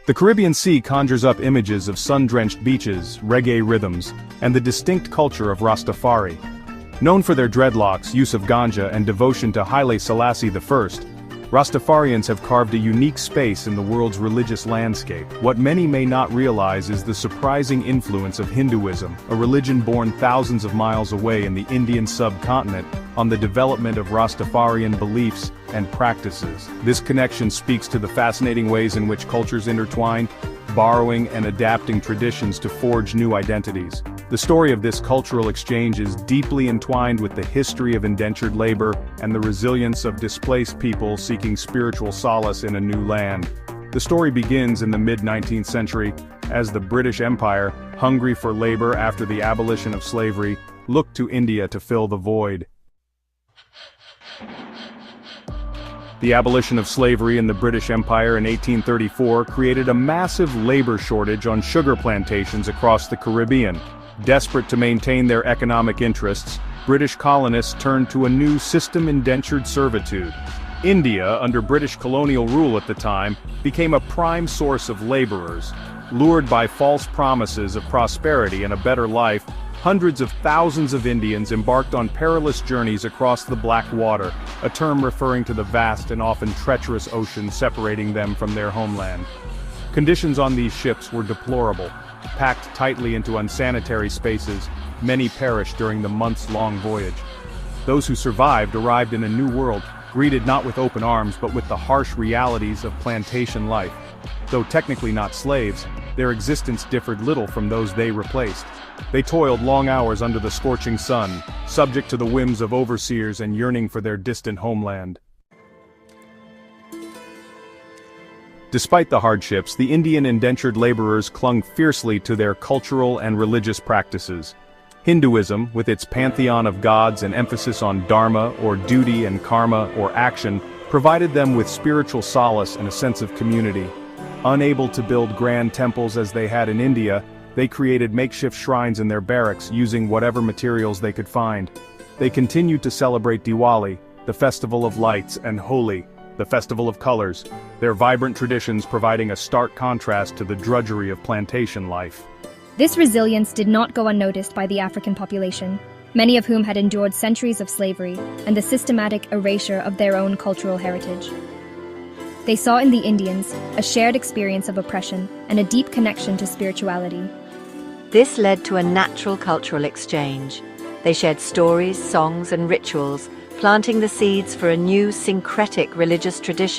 The Caribbean Sea conjures up images of sun-drenched beaches, reggae rhythms, and the distinct culture of Rastafari. Known for their dreadlocks, use of ganja, and devotion to Haile Selassie I, Rastafarians have carved a unique space in the world's religious landscape. What many may not realize is the surprising influence of Hinduism, a religion born thousands of miles away in the Indian subcontinent, on the development of Rastafarian beliefs and practices. This connection speaks to the fascinating ways in which cultures intertwine, borrowing and adapting traditions to forge new identities. The story of this cultural exchange is deeply entwined with the history of indentured labor and the resilience of displaced people seeking spiritual solace in a new land. The story begins in the mid-19th century, as the British Empire, hungry for labor after the abolition of slavery, looked to India to fill the void. The abolition of slavery in the British Empire in 1834 created a massive labor shortage on sugar plantations across the Caribbean. Desperate to maintain their economic interests, British colonists turned to a new system: indentured servitude. India, under British colonial rule at the time, became a prime source of laborers. Lured by false promises of prosperity and a better life, hundreds of thousands of Indians embarked on perilous journeys across the Black Water, a term referring to the vast and often treacherous ocean separating them from their homeland. Conditions on these ships were deplorable. Packed tightly into unsanitary spaces, many perished during the months-long voyage. Those who survived arrived in a new world, greeted not with open arms but with the harsh realities of plantation life. Though technically not slaves, their existence differed little from those they replaced. They toiled long hours under the scorching sun, subject to the whims of overseers and yearning for their distant homeland. Despite the hardships, the Indian indentured laborers clung fiercely to their cultural and religious practices. Hinduism, with its pantheon of gods and emphasis on dharma, or duty, and karma, or action, provided them with spiritual solace and a sense of community. Unable to build grand temples as they had in India, they created makeshift shrines in their barracks using whatever materials they could find. They continued to celebrate Diwali, the festival of lights, and Holi, the festival of colors, their vibrant traditions providing a stark contrast to the drudgery of plantation life. This resilience did not go unnoticed by the African population, many of whom had endured centuries of slavery and the systematic erasure of their own cultural heritage. They saw in the Indians a shared experience of oppression and a deep connection to spirituality. This led to a natural cultural exchange. They shared stories, songs, and rituals, planting the seeds for a new syncretic religious tradition.